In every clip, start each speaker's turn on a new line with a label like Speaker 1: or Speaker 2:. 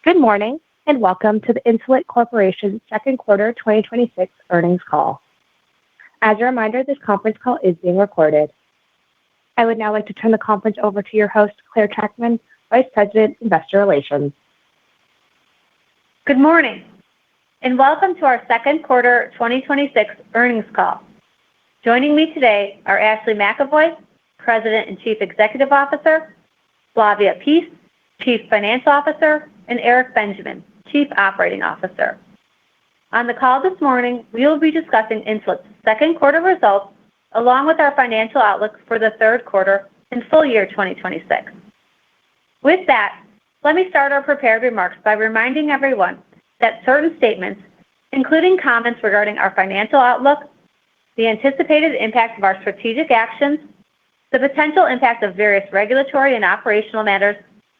Speaker 1: Good morning, and welcome to the Insulet Corporation second quarter 2026 earnings call. As a reminder, this conference call is being recorded. I would now like to turn the conference over to your host, Claire Trachtman, Vice President, Investor Relations.
Speaker 2: Good morning, and welcome to our second quarter 2026 earnings call. Joining me today are Ashley McEvoy, President and Chief Executive Officer, Flavia Pease, Chief Financial Officer, and Eric Benjamin, Chief Operating Officer. On the call this morning, we will be discussing Insulet's second quarter results, along with our financial outlook for the third quarter and full year 2026. With that, let me start our prepared remarks by reminding everyone that certain statements, including comments regarding our financial outlook, the anticipated impact of our strategic actions, the potential impact of various regulatory and operational matters,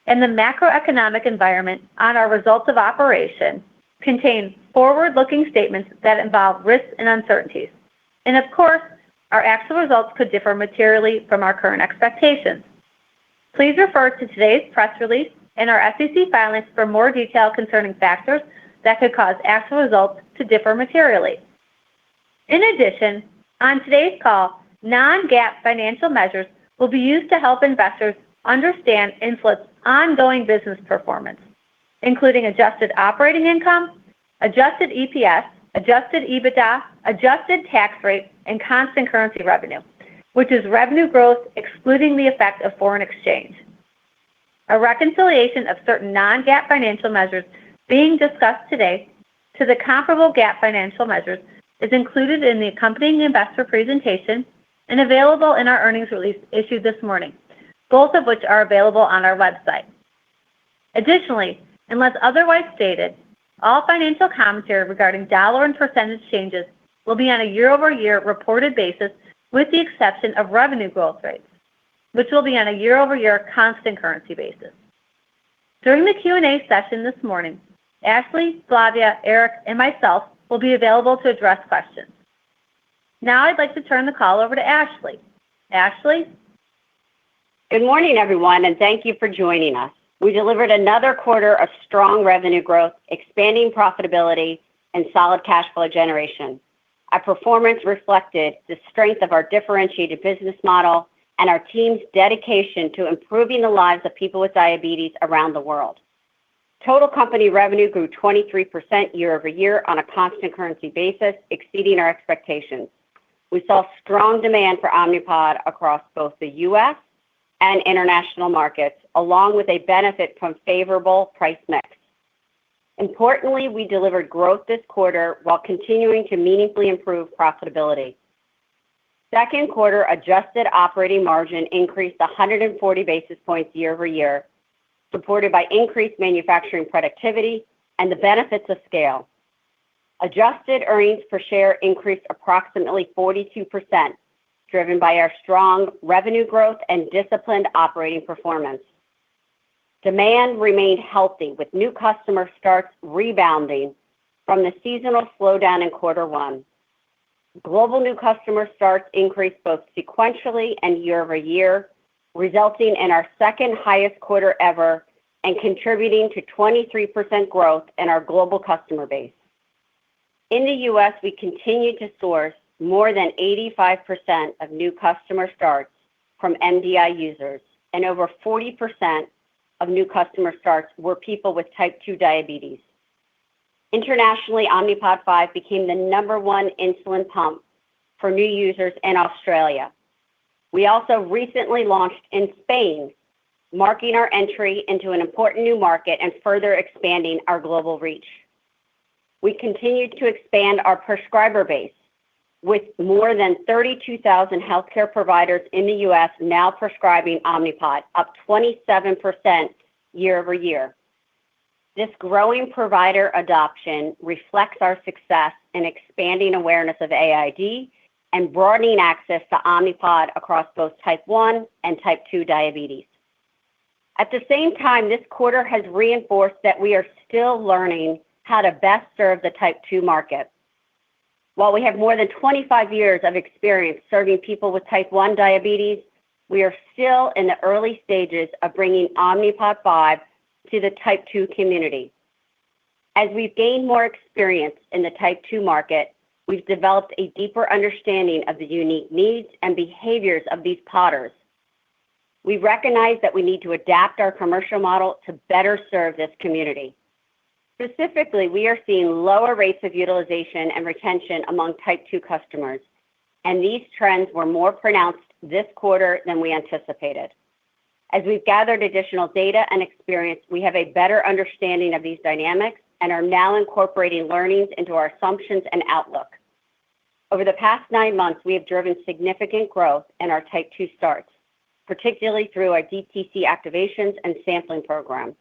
Speaker 2: and the macroeconomic environment on our results of operation, contain forward-looking statements that involve risks and uncertainties. And of course, our actual results could differ materially from our current expectations. Please refer to today's press release and our SEC filings for more detail concerning factors that could cause actual results to differ materially. In addition, on today's call, non-GAAP financial measures will be used to help investors understand Insulet's ongoing business performance, including adjusted operating income, adjusted EPS, adjusted EBITDA, adjusted tax rate, and constant currency revenue, which is revenue growth excluding the effect of foreign exchange. A reconciliation of certain non-GAAP financial measures being discussed today to the comparable GAAP financial measures is included in the accompanying investor presentation and available in our earnings release issued this morning, both of which are available on our website. Additionally, unless otherwise stated, all financial commentary regarding dollar and percentage changes will be on a year-over-year reported basis with the exception of revenue growth rates, which will be on a year-over-year constant currency basis. During the Q&A session this morning, Ashley, Flavia, Eric, and myself will be available to address questions. Now I'd like to turn the call over to Ashley. Ashley?
Speaker 3: Good morning, everyone, and thank you for joining us. We delivered another quarter of strong revenue growth, expanding profitability, and solid cash flow generation. Our performance reflected the strength of our differentiated business model and our team's dedication to improving the lives of people with diabetes around the world. Total company revenue grew 23% year-over-year on a constant currency basis, exceeding our expectations. We saw strong demand for Omnipod across both the U.S. and international markets, along with a benefit from favorable price mix. Importantly, we delivered growth this quarter while continuing to meaningfully improve profitability. Second quarter adjusted operating margin increased 140 basis points year-over-year, supported by increased manufacturing productivity and the benefits of scale. Adjusted earnings per share increased approximately 42%, driven by our strong revenue growth and disciplined operating performance. Demand remained healthy, with new customer starts rebounding from the seasonal slowdown in quarter one. Global new customer starts increased both sequentially and year-over-year, resulting in our second highest quarter ever and contributing to 23% growth in our global customer base. In the U.S., we continue to source more than 85% of new customer starts from MDI users, and over 40% of new customer starts were people with type 2 diabetes. Internationally, Omnipod 5 became the #1 insulin pump for new users in Australia. We also recently launched in Spain, marking our entry into an important new market and further expanding our global reach. We continued to expand our prescriber base, with more than 32,000 healthcare providers in the U.S. now prescribing Omnipod, up 27% year-over-year. This growing provider adoption reflects our success in expanding awareness of AID and broadening access to Omnipod across both type 1 and type 2 diabetes. At the same time, this quarter has reinforced that we are still learning how to best serve the type 2 market. While we have more than 25 years of experience serving people with type 1 diabetes, we are still in the early stages of bringing Omnipod 5 to the type 2 community. As we've gained more experience in the type 2 market, we've developed a deeper understanding of the unique needs and behaviors of these podders. We recognize that we need to adapt our commercial model to better serve this community. Specifically, we are seeing lower rates of utilization and retention among type 2 customers, and these trends were more pronounced this quarter than we anticipated. As we've gathered additional data and experience, we have a better understanding of these dynamics and are now incorporating learnings into our assumptions and outlook. Over the past 9 months, we have driven significant growth in our type 2 starts, particularly through our DTC activations and sampling program.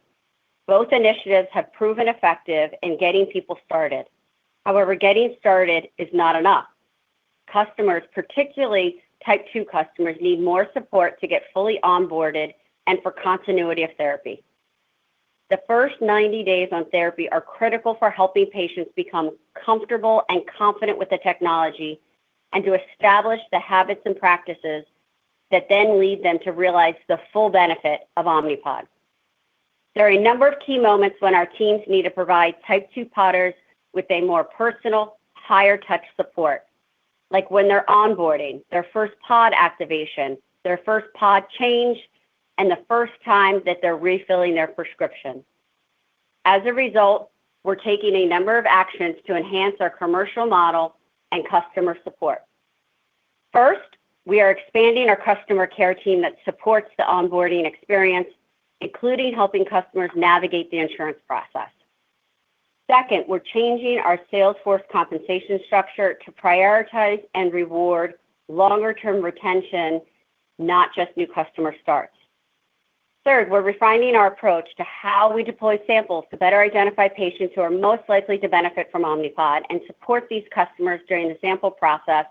Speaker 3: Both initiatives have proven effective in getting people started. However, getting started is not enough. Customers, particularly type 2 customers, need more support to get fully onboarded and for continuity of therapy. The first 90 days on therapy are critical for helping patients become comfortable and confident with the technology and to establish the habits and practices that then lead them to realize the full benefit of Omnipod. There are a number of key moments when our teams need to provide type 2 podders with a more personal, higher touch support, like when they're onboarding, their first pod activation, their first pod change, and the first time that they're refilling their prescription. As a result, we're taking a number of actions to enhance our commercial model and customer support. First, we are expanding our customer care team that supports the onboarding experience, including helping customers navigate the insurance process. Second, we're changing our sales force compensation structure to prioritize and reward longer-term retention, not just new customer starts. Third, we're refining our approach to how we deploy samples to better identify patients who are most likely to benefit from Omnipod and support these customers during the sample process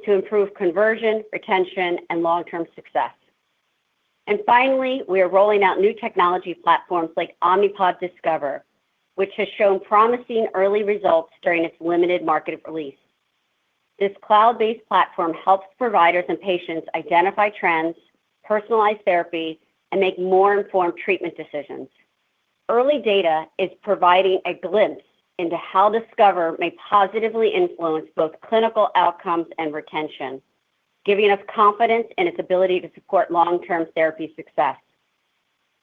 Speaker 3: to improve conversion, retention, and long-term success. And finally, we are rolling out new technology platforms like Omnipod Discover, which has shown promising early results during its limited market release. This cloud-based platform helps providers and patients identify trends, personalize therapy, and make more informed treatment decisions. Early data is providing a glimpse into how Discover may positively influence both clinical outcomes and retention, giving us confidence in its ability to support long-term therapy success.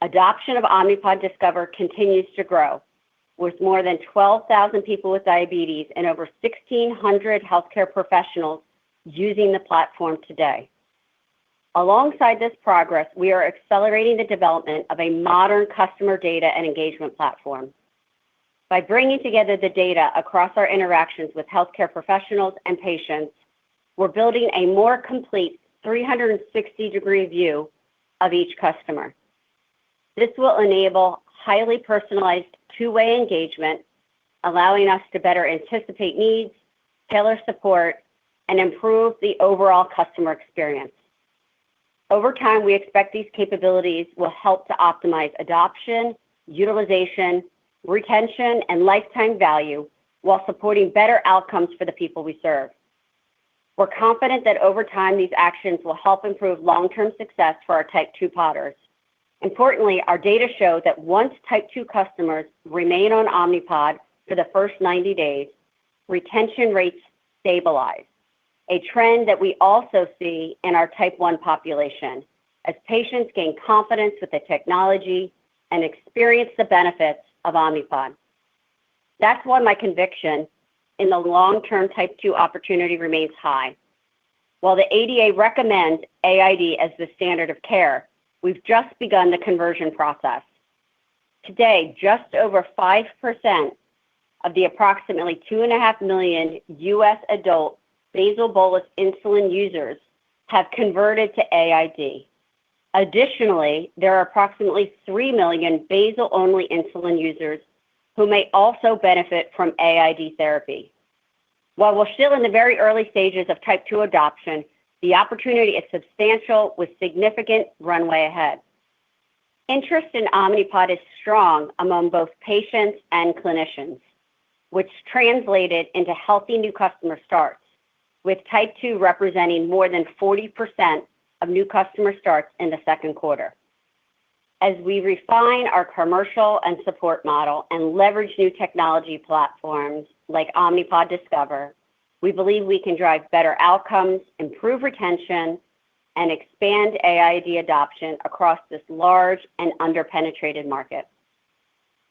Speaker 3: Adoption of Omnipod Discover continues to grow, with more than 12,000 people with diabetes and over 1,600 healthcare professionals using the platform today. Alongside this progress, we are accelerating the development of a modern customer data and engagement platform. By bringing together the data across our interactions with healthcare professionals and patients, we're building a more complete 360-degree view of each customer. This will enable highly personalized two-way engagement, allowing us to better anticipate needs, tailor support, and improve the overall customer experience. Over time, we expect these capabilities will help to optimize adoption, utilization, retention, and lifetime value while supporting better outcomes for the people we serve. We're confident that over time, these actions will help improve long-term success for our type 2 podders. Importantly, our data show that once type 2 customers remain on Omnipod for the first 90 days, retention rates stabilize, a trend that we also see in our type 1 population as patients gain confidence with the technology and experience the benefits of Omnipod. That's why my conviction in the long-term type 2 opportunity remains high. While the ADA recommends AID as the standard of care, we've just begun the conversion process. Today, just over 5% of the approximately 2.5 million U.S. adult basal bolus insulin users have converted to AID. Additionally, there are approximately 3 million basal-only insulin users who may also benefit from AID therapy. While we're still in the very early stages of type 2 adoption, the opportunity is substantial with significant runway ahead. Interest in Omnipod is strong among both patients and clinicians, which translated into healthy new customer starts, with type 2 representing more than 40% of new customer starts in the second quarter. As we refine our commercial and support model and leverage new technology platforms like Omnipod Discover, we believe we can drive better outcomes, improve retention, and expand AID adoption across this large and underpenetrated market.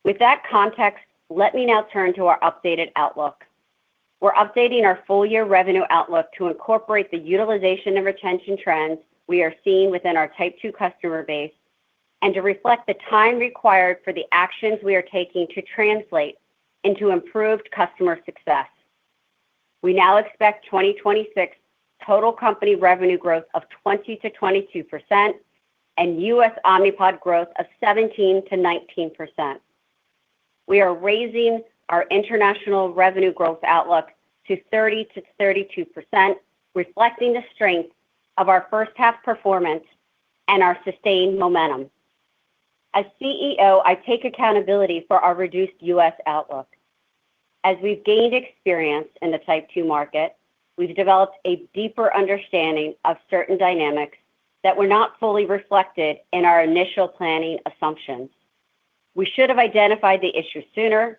Speaker 3: With that context, let me now turn to our updated outlook. We're updating our full-year revenue outlook to incorporate the utilization and retention trends we are seeing within our Type 2 customer base and to reflect the time required for the actions we are taking to translate into improved customer success. We now expect 2026 total company revenue growth of 20 to 22% and U.S. Omnipod growth of 17 to 19%. We are raising our international revenue growth outlook to 30 to 32%, reflecting the strength of our first half performance and our sustained momentum. As CEO, I take accountability for our reduced U.S. outlook. As we've gained experience in the Type 2 market, we've developed a deeper understanding of certain dynamics that were not fully reflected in our initial planning assumptions. We should have identified the issue sooner,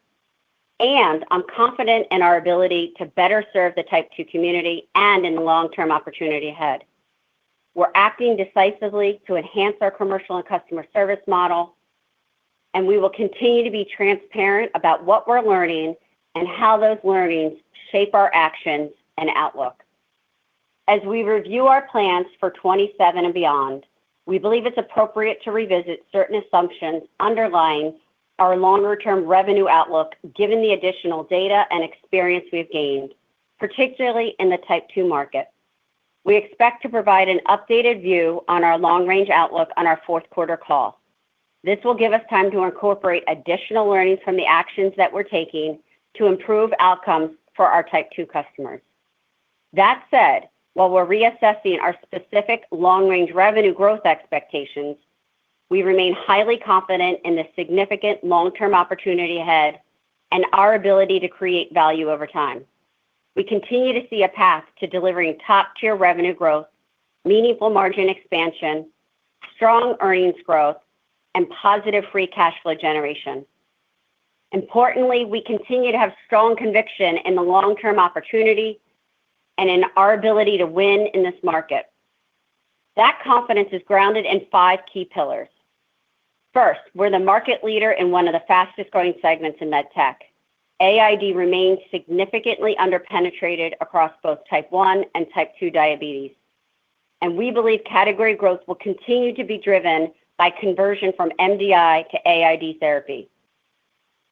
Speaker 3: and I'm confident in our ability to better serve the Type 2 community and in the long-term opportunity ahead. We're acting decisively to enhance our commercial and customer service model, and we will continue to be transparent about what we're learning and how those learnings shape our actions and outlook. As we review our plans for 27 and beyond, we believe it's appropriate to revisit certain assumptions underlying our longer-term revenue outlook given the additional data and experience we've gained, particularly in the Type 2 market. We expect to provide an updated view on our long-range outlook on our fourth quarter call. This will give us time to incorporate additional learnings from the actions that we're taking to improve outcomes for our Type 2 customers. That said, while we're reassessing our specific long-range revenue growth expectations, we remain highly confident in the significant long-term opportunity ahead and our ability to create value over time. We continue to see a path to delivering top-tier revenue growth, meaningful margin expansion, strong earnings growth, and positive free cash flow generation. Importantly, we continue to have strong conviction in the long-term opportunity and in our ability to win in this market. That confidence is grounded in 5 key pillars. First, we're the market leader in one of the fastest-growing segments in medtech. AID remains significantly underpenetrated across both Type 1 and Type 2 diabetes, and we believe category growth will continue to be driven by conversion from MDI to AID therapy.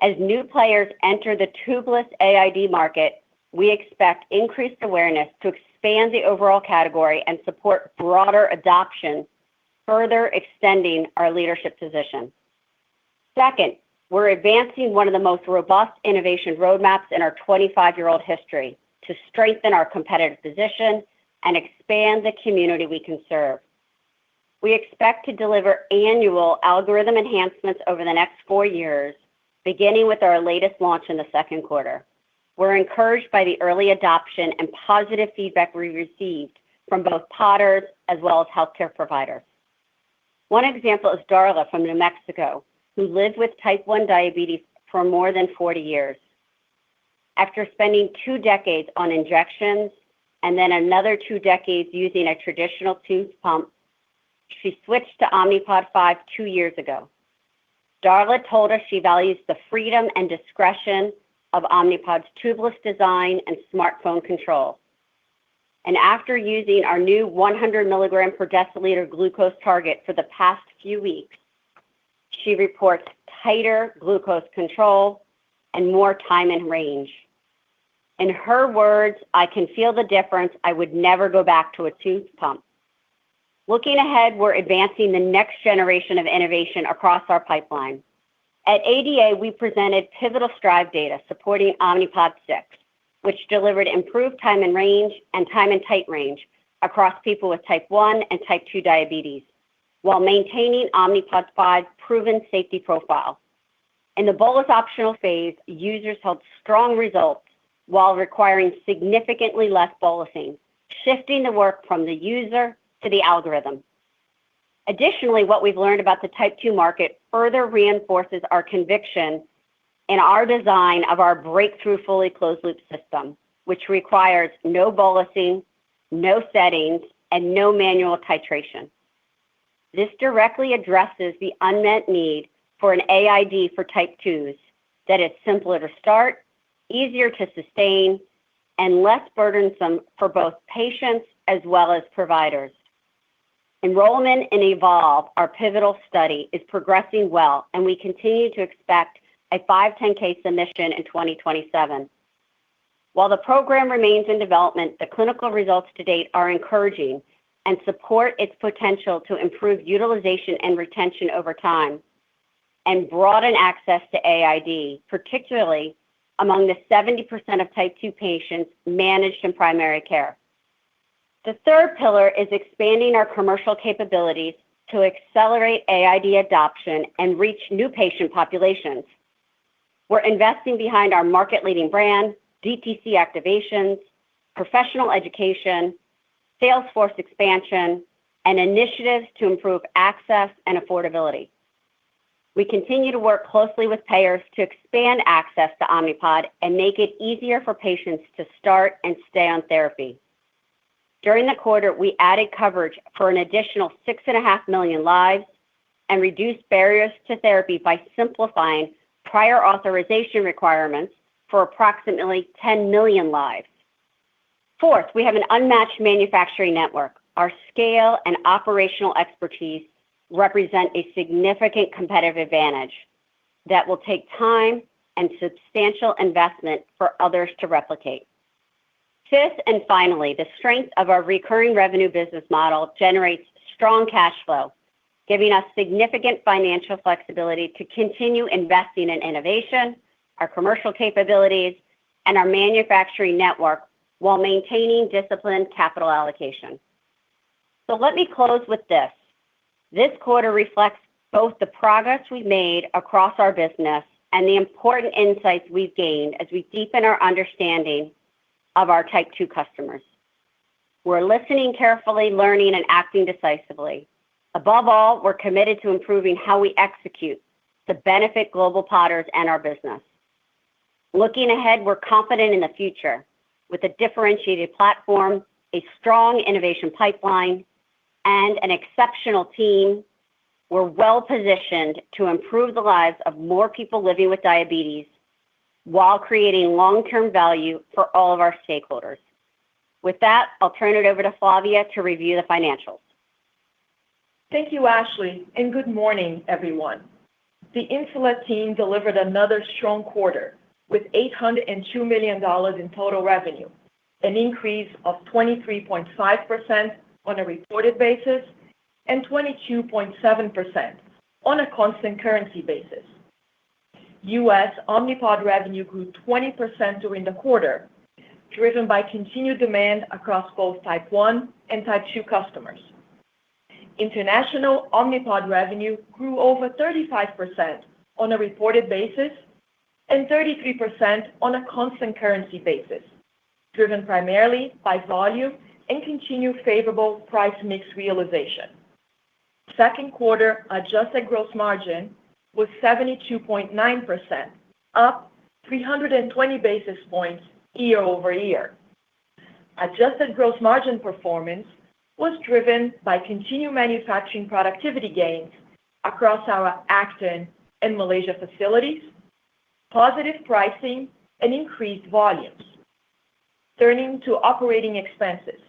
Speaker 3: As new players enter the tubeless AID market, we expect increased awareness to expand the overall category and support broader adoption, further extending our leadership position. Second, we're advancing one of the most robust innovation roadmaps in our 25-year-old history to strengthen our competitive position and expand the community we can serve. We expect to deliver annual algorithm enhancements over the next 4 years, beginning with our latest launch in the second quarter. We're encouraged by the early adoption and positive feedback we received from both Podders as well as healthcare providers. One example is Darla from New Mexico, who lived with Type 1 diabetes for more than 40 years. After spending 2 decades on injections and then another 2 decades using a traditional tube pump, she switched to Omnipod 5 2 years ago. Darla told us she values the freedom and discretion of Omnipod's tubeless design and smartphone control. And after using our new 100 milligram per deciliter glucose target for the past few weeks, she reports tighter glucose control and more time in range. In her words, "I can feel the difference. I would never go back to a tube pump." Looking ahead, we're advancing the next generation of innovation across our pipeline. At ADA, we presented pivotal STRIVE data supporting Omnipod 6, which delivered improved time in range and time in tight range across people with Type 1 and Type 2 diabetes, while maintaining Omnipod 5's proven safety profile. In the bolus optional phase, users held strong results while requiring significantly less bolusing, shifting the work from the user to the algorithm. Additionally, what we've learned about the type 2 market further reinforces our conviction in our design of our breakthrough fully closed loop system, which requires no bolusing, no settings, and no manual titration. This directly addresses the unmet need for an AID for type 2s that is simpler to start, easier to sustain, and less burdensome for both patients as well as providers. Enrollment in Evolve, our pivotal study, is progressing well, and we continue to expect a 510(k) submission in 2027. While the program remains in development, the clinical results to date are encouraging and support its potential to improve utilization and retention over time and broaden access to AID, particularly among the 70% of type 2 patients managed in primary care. The third pillar is expanding our commercial capabilities to accelerate AID adoption and reach new patient populations. We're investing behind our market-leading brand, DTC activations, professional education, sales force expansion, and initiatives to improve access and affordability. We continue to work closely with payers to expand access to Omnipod and make it easier for patients to start and stay on therapy. During the quarter, we added coverage for an additional 6.5 million lives and reduced barriers to therapy by simplifying prior authorization requirements for approximately 10 million lives. Fourth, we have an unmatched manufacturing network. Our scale and operational expertise represent a significant competitive advantage that will take time and substantial investment for others to replicate. Fifth, and finally, the strength of our recurring revenue business model generates strong cash flow, giving us significant financial flexibility to continue investing in innovation, our commercial capabilities, and our manufacturing network while maintaining disciplined capital allocation. So let me close with this. This quarter reflects both the progress we've made across our business and the important insights we've gained as we deepen our understanding of our type 2 customers. We're listening carefully, learning, and acting decisively. Above all, we're committed to improving how we execute to benefit global Podders and our business. Looking ahead, we're confident in the future. With a differentiated platform, a strong innovation pipeline, and an exceptional team, we're well positioned to improve the lives of more people living with diabetes while creating long-term value for all of our stakeholders. With that, I'll turn it over to Flavia to review the financials.
Speaker 4: Thank you, Ashley, and good morning, everyone. The Insulet team delivered another strong quarter with $802 million in total revenue, an increase of 23.5% on a reported basis and 22.7% on a constant currency basis. U.S. Omnipod revenue grew 20% during the quarter, driven by continued demand across both type 1 and type 2 customers. International Omnipod revenue grew over 35% on a reported basis and 33% on a constant currency basis, driven primarily by volume and continued favorable price mix realization. Second quarter adjusted gross margin was 72.9%, up 320 basis points year over year. Adjusted gross margin performance was driven by continued manufacturing productivity gains across our Acton and Malaysia facilities, positive pricing, and increased volumes. Turning to operating expenses.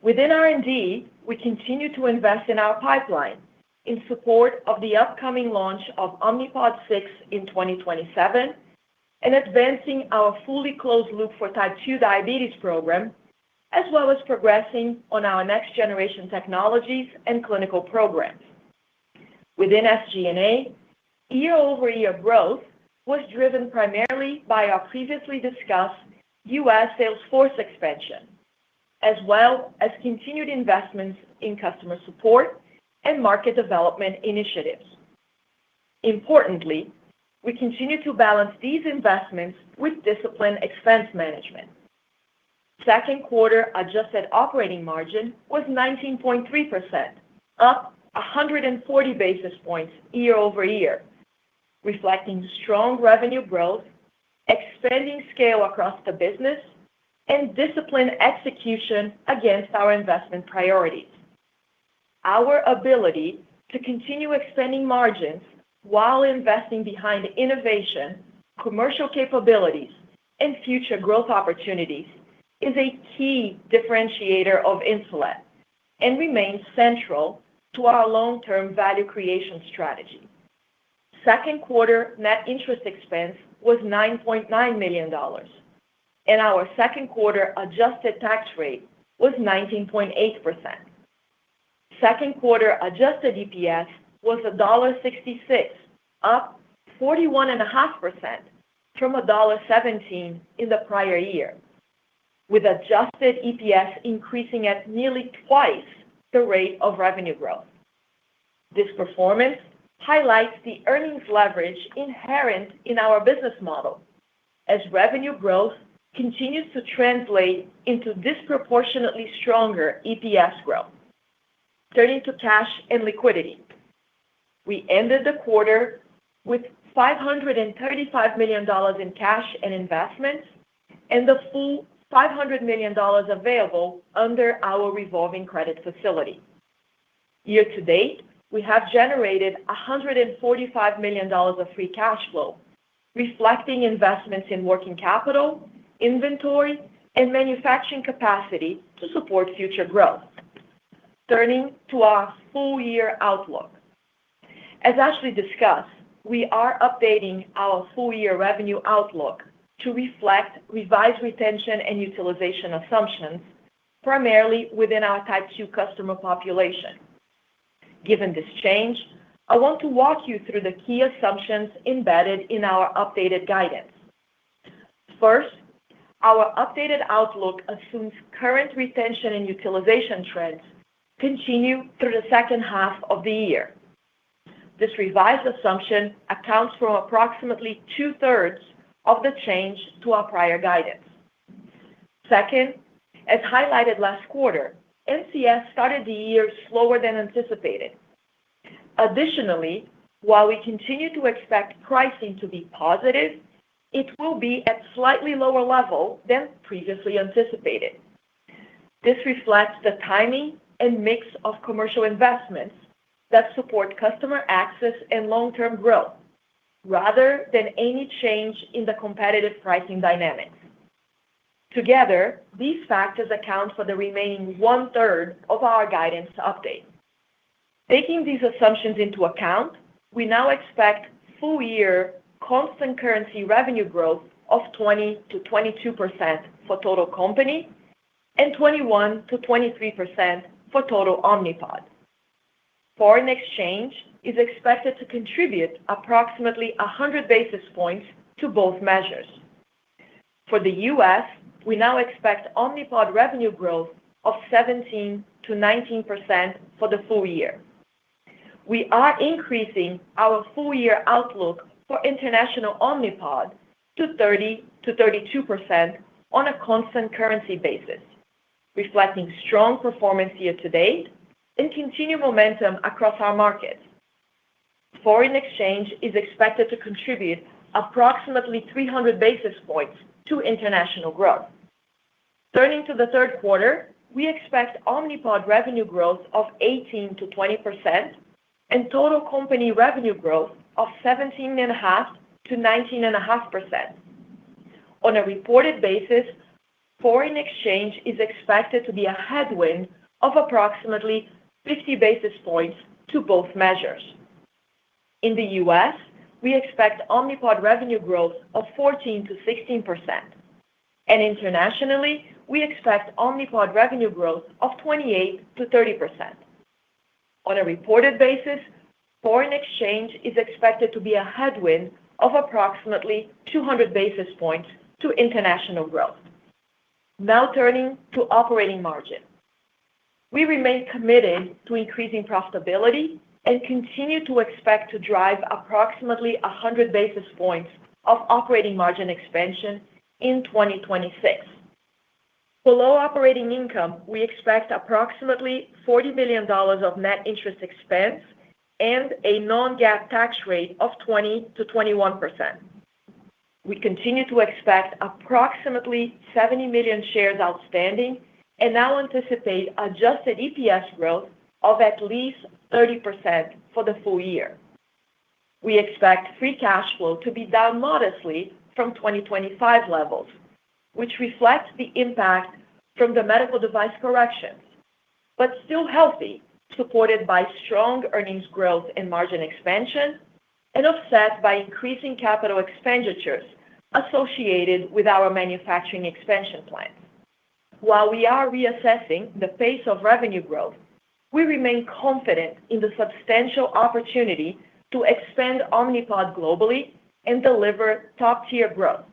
Speaker 4: Within R&D, we continue to invest in our pipeline in support of the upcoming launch of Omnipod 6 in 2027 and advancing our fully closed loop for type 2 diabetes program, as well as progressing on our next generation technologies and clinical programs. Within SG&A, year-over-year growth was driven primarily by our previously discussed U.S. sales force expansion, as well as continued investments in customer support and market development initiatives. Importantly, we continue to balance these investments with disciplined expense management. Second quarter adjusted operating margin was 19.3%, up 140 basis points year-over-year, reflecting strong revenue growth, expanding scale across the business, and disciplined execution against our investment priorities. Our ability to continue expanding margins while investing behind innovation, commercial capabilities, and future growth opportunities is a key differentiator of Insulet and remains central to our long-term value creation strategy. Second quarter net interest expense was $9.9 million, and our second quarter adjusted tax rate was 19.8%. Second quarter adjusted EPS was $1.66, up 41.5% from $1.17 in the prior year, with adjusted EPS increasing at nearly twice the rate of revenue growth. This performance highlights the earnings leverage inherent in our business model as revenue growth continues to translate into disproportionately stronger EPS growth. Turning to cash and liquidity. We ended the quarter with $535 million in cash and investments and the full $500 million available under our revolving credit facility. Year to date, we have generated $145 million of free cash flow, reflecting investments in working capital, inventory, and manufacturing capacity to support future growth. Turning to our full year outlook. As Ashley discussed, we are updating our full year revenue outlook to reflect revised retention and utilization assumptions, primarily within our Type 2 customer population. Given this change, I want to walk you through the key assumptions embedded in our updated guidance. First, our updated outlook assumes current retention and utilization trends continue through the second half of the year. This revised assumption accounts for approximately 2/3 of the change to our prior guidance. Second, as highlighted last quarter, NCS started the year slower than anticipated. Additionally, while we continue to expect pricing to be positive, it will be at slightly lower level than previously anticipated. This reflects the timing and mix of commercial investments that support customer access and long-term growth, rather than any change in the competitive pricing dynamics. Together, these factors account for the remaining 1/3 of our guidance update. Taking these assumptions into account, we now expect full year constant currency revenue growth of 20%-22% for total company and 21%-23% for total Omnipod. Foreign exchange is expected to contribute approximately 100 basis points to both measures. For the U.S., we now expect Omnipod revenue growth of 17%-19% for the full year. We are increasing our full year outlook for international Omnipod to 30%-32% on a constant currency basis, reflecting strong performance year to date and continued momentum across our markets. Foreign exchange is expected to contribute approximately 300 basis points to international growth. Turning to the third quarter, we expect Omnipod revenue growth of 18%-20% and total company revenue growth of 17.5%-19.5%. On a reported basis, foreign exchange is expected to be a headwind of approximately 50 basis points to both measures. In the U.S., we expect Omnipod revenue growth of 14%-16%, and internationally, we expect Omnipod revenue growth of 28%-30%. On a reported basis, foreign exchange is expected to be a headwind of approximately 200 basis points to international growth. Now turning to operating margin. We remain committed to increasing profitability and continue to expect to drive approximately 100 basis points of operating margin expansion in 2026. Below operating income, we expect approximately $40 million of net interest expense and a non-GAAP tax rate of 20%-21%. We continue to expect approximately 70 million shares outstanding and now anticipate adjusted EPS growth of at least 30% for the full year. We expect free cash flow to be down modestly from 2025 levels, which reflects the impact from the medical device corrections, but still healthy, supported by strong earnings growth and margin expansion, and offset by increasing capital expenditures associated with our manufacturing expansion plans. While we are reassessing the pace of revenue growth, we remain confident in the substantial opportunity to expand Omnipod globally and deliver top-tier growth.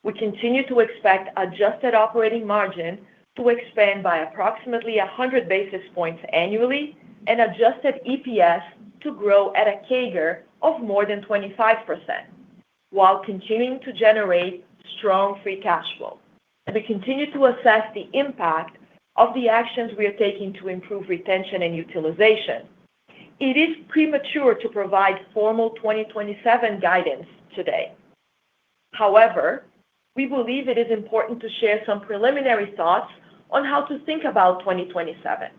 Speaker 4: We continue to expect adjusted operating margin to expand by approximately 100 basis points annually and adjusted EPS to grow at a CAGR of more than 25%, while continuing to generate strong free cash flow. We continue to assess the impact of the actions we are taking to improve retention and utilization. It is premature to provide formal 2027 guidance today. However, we believe it is important to share some preliminary thoughts on how to think about 2027.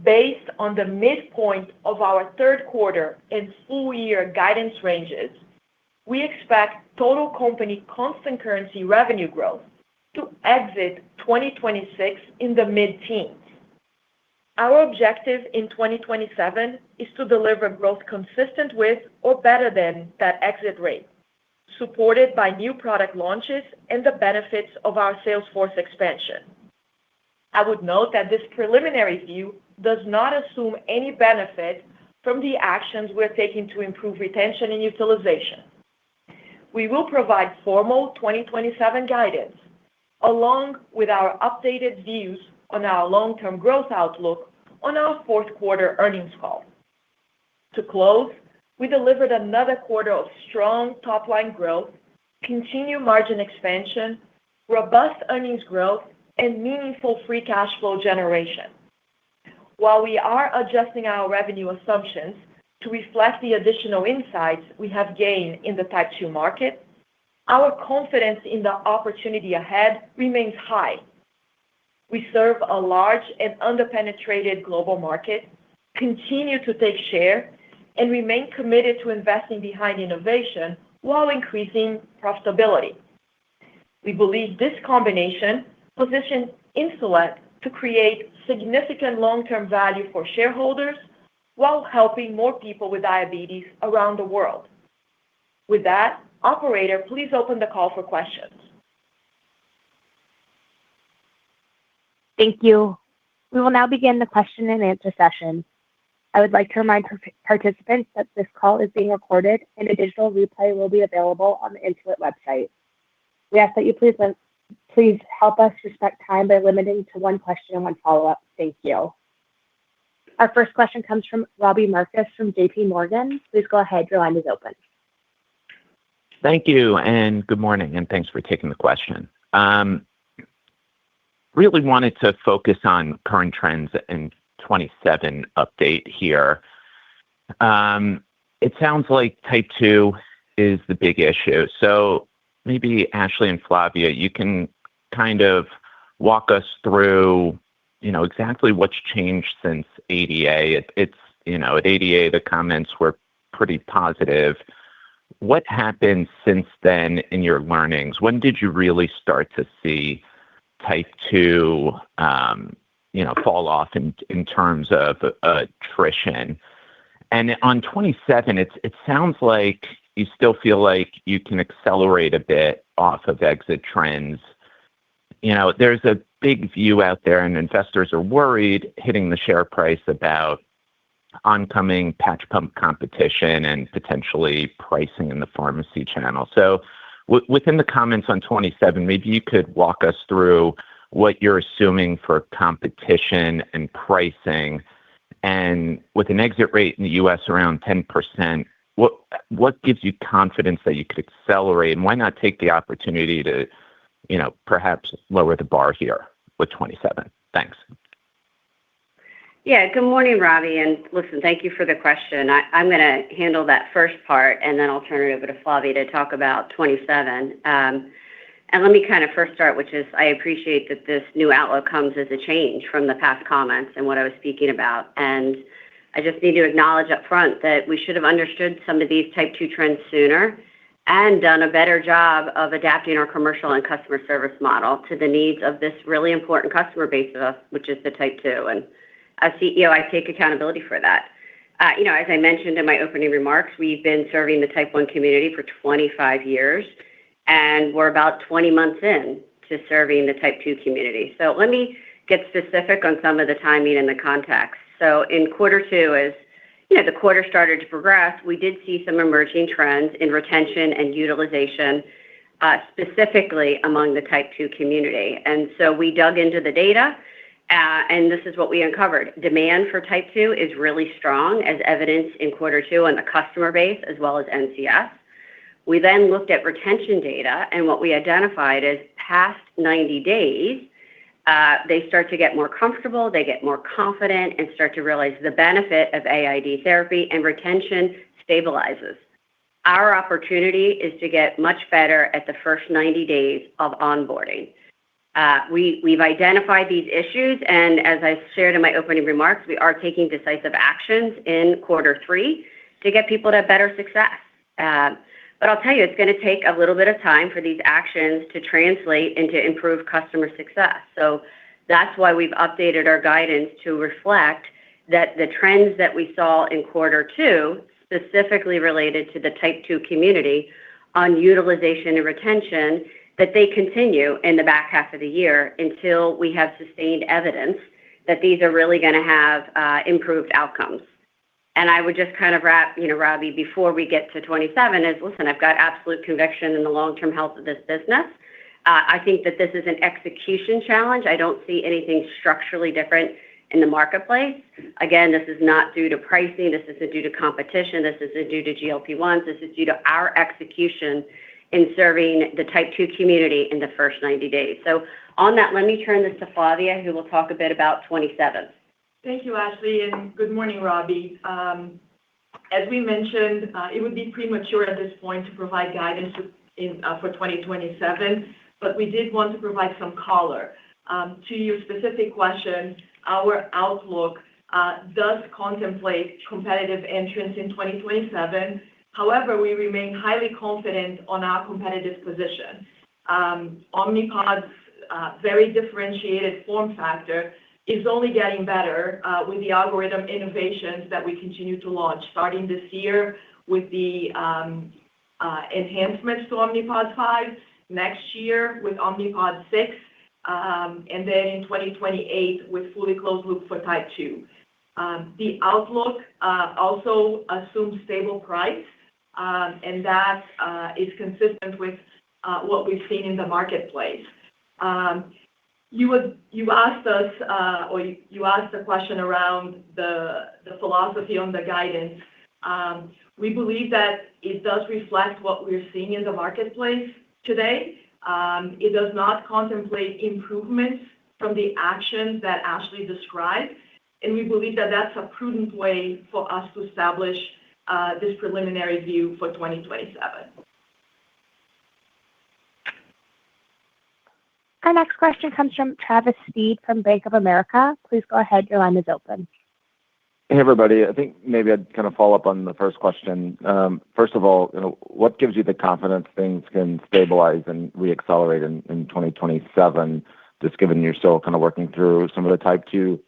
Speaker 4: Based on the midpoint of our third quarter and full year guidance ranges, we expect total company constant currency revenue growth to exit 2026 in the mid-teens. Our objective in 2027 is to deliver growth consistent with or better than that exit rate, supported by new product launches and the benefits of our sales force expansion. I would note that this preliminary view does not assume any benefit from the actions we're taking to improve retention and utilization. We will provide formal 2027 guidance along with our updated views on our long-term growth outlook on our fourth quarter earnings call. To close, we delivered another quarter of strong top-line growth, continued margin expansion, robust earnings growth, and meaningful free cash flow generation. While we are adjusting our revenue assumptions to reflect the additional insights we have gained in the Type 2 market, our confidence in the opportunity ahead remains high. We serve a large and under-penetrated global market, continue to take share, and remain committed to investing behind innovation while increasing profitability. We believe this combination positions Insulet to create significant long-term value for shareholders while helping more people with diabetes around the world. With that, operator, please open the call for questions.
Speaker 1: Thank you. We will now begin the question and answer session. I would like to remind participants that this call is being recorded and a digital replay will be available on the Insulet website. We ask that you please help us respect time by limiting to one question and one follow-up. Thank you. Our first question comes from Robbie Marcus from JPMorgan. Please go ahead. Your line is open.
Speaker 5: Thank you, and good morning, and thanks for taking the question. Really wanted to focus on current trends and 27 update here. It sounds like Type 2 is the big issue. So maybe Ashley and Flavia, you can kind of walk us through, exactly what's changed since ADA. At ADA, the comments were pretty positive. What happened since then in your learnings? When did you really start to see Type 2 fall off in terms of attrition? And on 27, it sounds like you still feel like you can accelerate a bit off of exit trends. There's a big view out there, and investors are worried hitting the share price about oncoming patch pump competition and potentially pricing in the pharmacy channel. So within the comments on 27, maybe you could walk us through what you're assuming for competition and pricing. And with an exit rate in the U.S. around 10%, what gives you confidence that you could accelerate? And why not take the opportunity to perhaps lower the bar here with 2027? Thanks.
Speaker 3: Yeah. Good morning, Robbie. And listen, thank you for the question. I'm going to handle that first part, and then I'll turn it over to Flavia to talk about 27. And let me kind of first start, which is I appreciate that this new outlook comes as a change from the past comments and what I was speaking about. And I just need to acknowledge up front that we should have understood some of these type 2 trends sooner and done a better job of adapting our commercial and customer service model to the needs of this really important customer base of us, which is the type 2. And as CEO, I take accountability for that. As I mentioned in my opening remarks, we've been serving the type 1 community for 25 years, and we're about 20 months in to serving the type 2 community. So let me get specific on some of the timing and the context. So in quarter 2, as the quarter started to progress, we did see some emerging trends in retention and utilization, specifically among the type 2 community. And so we dug into the data, and this is what we uncovered. Demand for type 2 is really strong, as evidenced in quarter 2 on the customer base as well as NCS. We then looked at retention data, and what we identified is past 90 days, they start to get more comfortable, they get more confident, and start to realize the benefit of AID therapy, and retention stabilizes. Our opportunity is to get much better at the first 90 days of onboarding. We've identified these issues, and as I shared in my opening remarks, we are taking decisive actions in quarter 3 to get people to better success. But I'll tell you, it's going to take a little bit of time for these actions to translate into improved customer success. So that's why we've updated our guidance to reflect that the trends that we saw in quarter 2, specifically related to the type 2 community on utilization and retention, that they continue in the back half of the year until we have sustained evidence that these are really going to have improved outcomes. And I would just kind of wrap, Robbie, before we get to 27 is, listen, I've got absolute conviction in the long-term health of this business. I think that this is an execution challenge. I don't see anything structurally different in the marketplace. Again, this is not due to pricing. This isn't due to competition. This isn't due to GLP-1s. This is due to our execution in serving the type 2 community in the first 90 days. So on that, let me turn this to Flavia, who will talk a bit about 27.
Speaker 4: Thank you, Ashley, and good morning, Robbie. As we mentioned, it would be premature at this point to provide guidance for 2027, but we did want to provide some color. To your specific question, our outlook does contemplate competitive entrance in 2027. However, we remain highly confident on our competitive position. Omnipod's very differentiated form factor is only getting better with the algorithm innovations that we continue to launch, starting this year with the enhancements to Omnipod 5, next year with Omnipod 6, and then in 2028 with fully closed loop for type 2. The outlook also assumes stable price, and that is consistent with what we've seen in the marketplace. You asked us, or you asked a question around the philosophy on the guidance. We believe that it does reflect what we're seeing in the marketplace today. It does not contemplate improvements from the actions that Ashley described, and we believe that that's a prudent way for us to establish this preliminary view for 2027.
Speaker 1: Our next question comes from Travis Steed from Bank of America. Please go ahead. Your line is open.
Speaker 6: Hey, everybody. I think maybe I'd kind of follow up on the first question. First of all, what gives you the confidence things can stabilize and re-accelerate in 2027, just given you're still kind of working through some of the type 2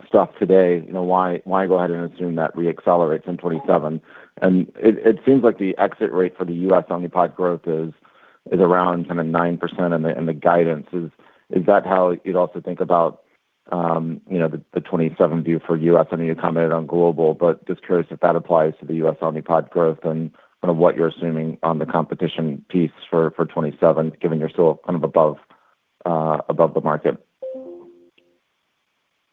Speaker 6: stuff today? Why go ahead and assume that re-accelerates in 2027? And it seems like the exit rate for the U.S. Omnipod growth is around kind of 9%, and the guidance is that how you'd also think about the 27 view for U.S.? I know you commented on global, but just curious if that applies to the U.S. Omnipod growth and kind of what you're assuming on the competition piece for 27, given you're still kind of above the market.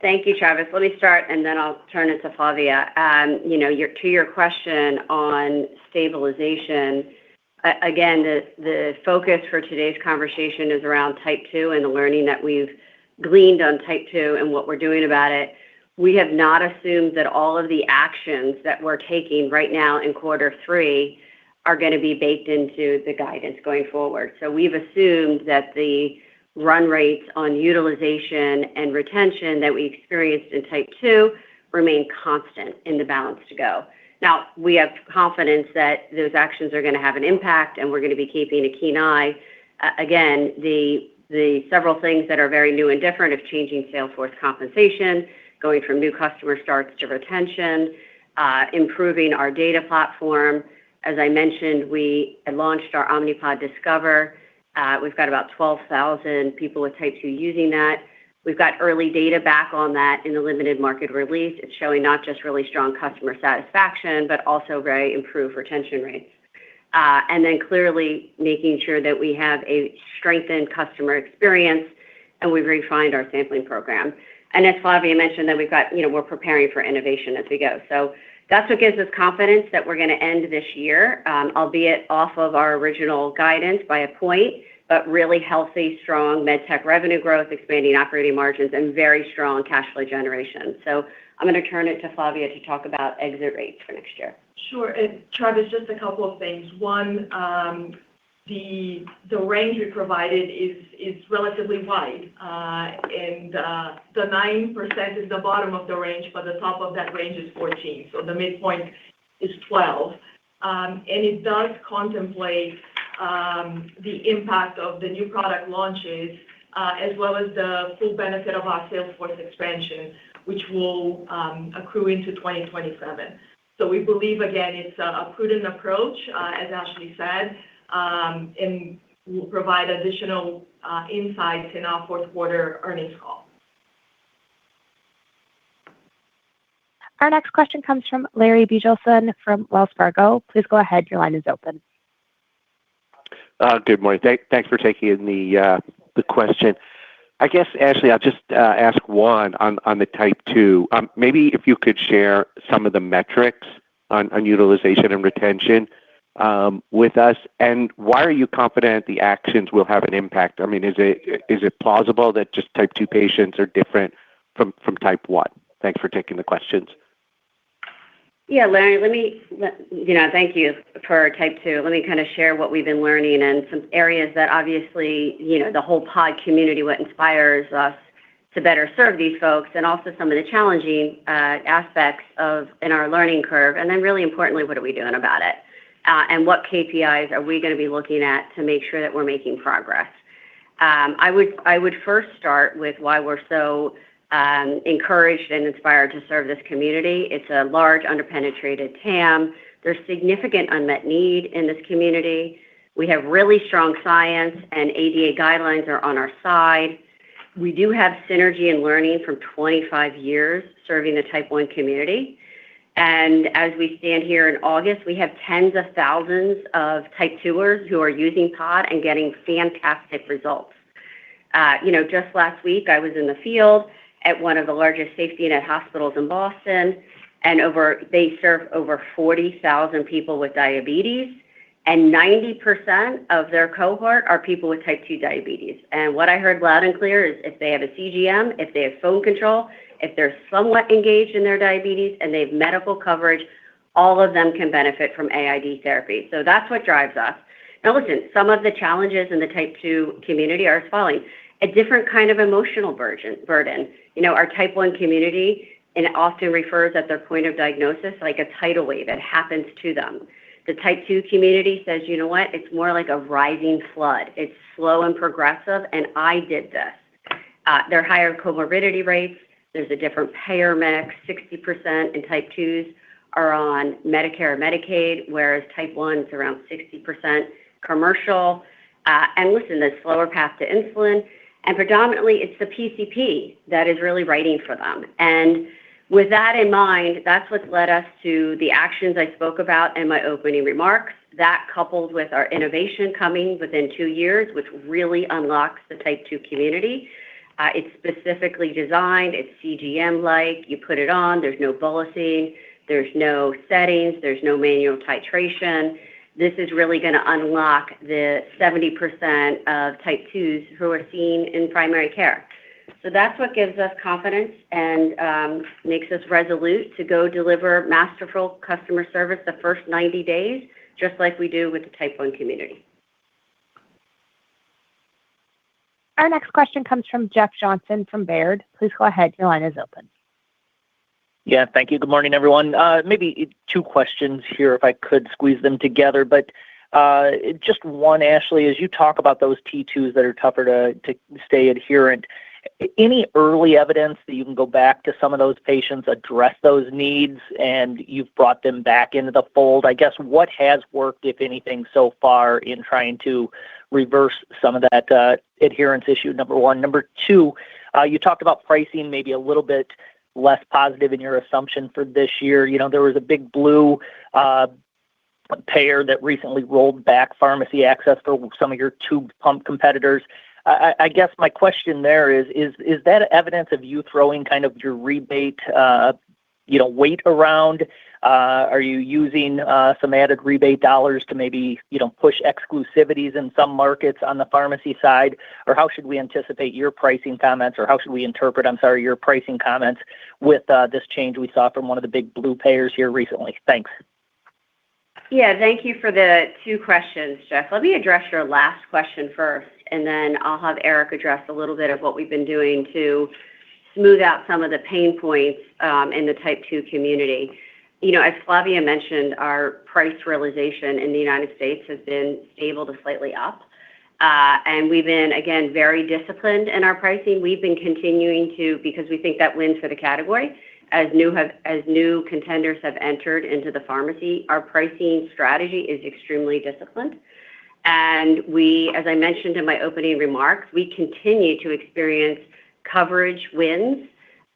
Speaker 3: Thank you, Travis. Let me start, and then I'll turn it to Flavia. To your question on stabilization, Again, the focus for today's conversation is around type 2 and the learning that we've gleaned on type 2 and what we're doing about it. We have not assumed that all of the actions that we're taking right now in quarter 3 are going to be baked into the guidance going forward. So we've assumed that the run rates on utilization and retention that we experienced in type 2 remain constant in the balance to go. Now, we have confidence that those actions are going to have an impact, and we're going to be keeping a keen eye. Again, the several things that are very new and different of changing sales force compensation, going from new customer starts to retention, improving our data platform. As I mentioned, we launched our Omnipod Discover. We've got about 12,000 people with type 2 using that. We've got early data back on that in the limited market release. It's showing not just really strong customer satisfaction, but also very improved retention rates. And then clearly making sure that we have a strengthened customer experience, and we've refined our sampling program. And as Flavia mentioned, that we've got, we're preparing for innovation as we go. So that's what gives us confidence that we're going to end this year, albeit off of our original guidance by a point, but really healthy, strong MedTech revenue growth, expanding operating margins, and very strong cash flow generation. So I'm going to turn it to Flavia to talk about exit rates for next year.
Speaker 4: Sure. And Travis, just a couple of things. One, the range we provided is relatively wide, and the 9% is the bottom of the range, but the top of that range is 14. So the midpoint is 12. And it does contemplate the impact of the new product launches, as well as the full benefit of our sales force expansion, which will accrue into 2027. So we believe, again, it's a prudent approach, as Ashley said, and we'll provide additional insights in our fourth quarter earnings call.
Speaker 1: Our next question comes from Larry Biegelsen from Wells Fargo. Please go ahead. Your line is open.
Speaker 7: Good morning. Thanks for taking the question. I guess, Ashley, I'll just ask one on the type 2. Maybe if you could share some of the metrics on utilization and retention with us, and why are you confident the actions will have an impact? I mean, is it plausible that just type 2 patients are different from type 1? Thanks for taking the questions.
Speaker 3: Yeah, Larry, thank you for type 2. Let me kind of share what we've been learning and some areas that obviously, the whole pod community, what inspires us to better serve these folks, and also some of the challenging aspects in our learning curve. And then really importantly, what are we doing about it? And what KPIs are we going to be looking at to make sure that we're making progress? I would first start with why we're so encouraged and inspired to serve this community. It's a large underpenetrated TAM. There's significant unmet need in this community. We have really strong science, and ADA guidelines are on our side. We do have synergy and learning from 25 years serving the type 1 community. And as we stand here in August, we have tens of thousands of type 2ers who are using PODD and getting fantastic results. Just last week, I was in the field at one of the largest safety net hospitals in Boston, and they serve over 40,000 people with diabetes, and 90% of their cohort are people with type 2 diabetes. And what I heard loud and clear is if they have a CGM, if they have phone control, if they're somewhat engaged in their diabetes and they have medical coverage, all of them can benefit from AID therapy. So that's what drives us. Now listen, some of the challenges in the type 2 community are as following. A different kind of emotional burden. Our type 1 community, and it often refers at their point of diagnosis like a tidal wave. It happens to them. The type 2 community says, you know what? It's more like a rising flood. It's slow and progressive, and I did this. There are higher comorbidity rates. There's a different payer mix. 60% in type 2s are on Medicare or Medicaid, whereas type 1 is around 60% commercial. And listen, the slower path to insulin. And predominantly, it's the PCP that is really writing for them. And with that in mind, that's what's led us to the actions I spoke about in my opening remarks. That coupled with our innovation coming within 2 years, which really unlocks the type 2 community. It's specifically designed. It's CGM-like. You put it on. There's no bolusing. There's no settings. There's no manual titration. this is really going to unlock the 70% of type 2s who are seen in primary care. So that's what gives us confidence and makes us resolute to go deliver masterful customer service the first 90 days, just like we do with the type 1 community.
Speaker 1: Our next question comes from Jeff Johnson from Baird. Please go ahead. Your line is open.
Speaker 8: Yeah, thank you. Good morning, everyone. Maybe two questions here, if I could squeeze them together. But just one, Ashley, as you talk about those T2s that are tougher to stay adherent, any early evidence that you can go back to some of those patients, address those needs, and you've brought them back into the fold? I guess what has worked, if anything, so far in trying to reverse some of that adherence issue, number one. Number two, you talked about pricing maybe a little bit less positive in your assumption for this year. You know, there was a big blue payer that recently rolled back pharmacy access for some of your tube pump competitors. I guess my question there is that evidence of you throwing kind of your rebate, weight around? Are you using some added rebate dollars to maybe, push exclusivities in some markets on the pharmacy side? Or how should we anticipate your pricing comments, or how should we interpret, your pricing comments with this change we saw from one of the big blue payers here recently? Thanks.
Speaker 3: Yeah, thank you for the two questions, Jeff. Let me address your last question first, and then I'll have Eric address a little bit of what we've been doing to smooth out some of the pain points in the type 2 community. As Flavia mentioned, our price realization in the United States has been stable to slightly up. And we've been, again, very disciplined in our pricing. We've been continuing to, because we think that wins for the category, as new contenders have entered into the pharmacy, our pricing strategy is extremely disciplined. And we, as I mentioned in my opening remarks, we continue to experience coverage wins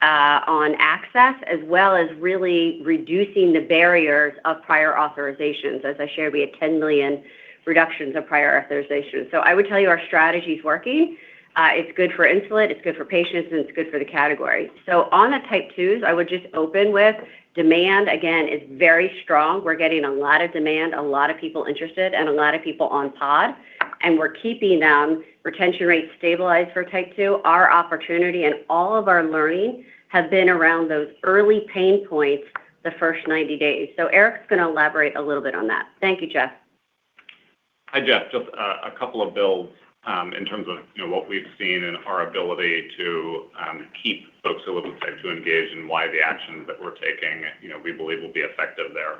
Speaker 3: on access, as well as really reducing the barriers of prior authorizations. As I shared, we had 10 million reductions of prior authorizations. So I would tell you our strategy is working. It's good for Insulet, it's good for patients, and it's good for the category. So on the type 2s, I would just open with demand, again, is very strong. We're getting a lot of demand, a lot of people interested, and a lot of people on PODD, and we're keeping them. Retention rates stabilized for type 2. Our opportunity and all of our learning have been around those early pain points the first 90 days. So Eric's going to elaborate a little bit on that. Thank you, Jeff.
Speaker 9: Hi, Jeff. Just a couple of builds in terms of what we've seen and our ability to keep folks who live with type 2 engaged, and why the actions that we're taking, we believe will be effective there.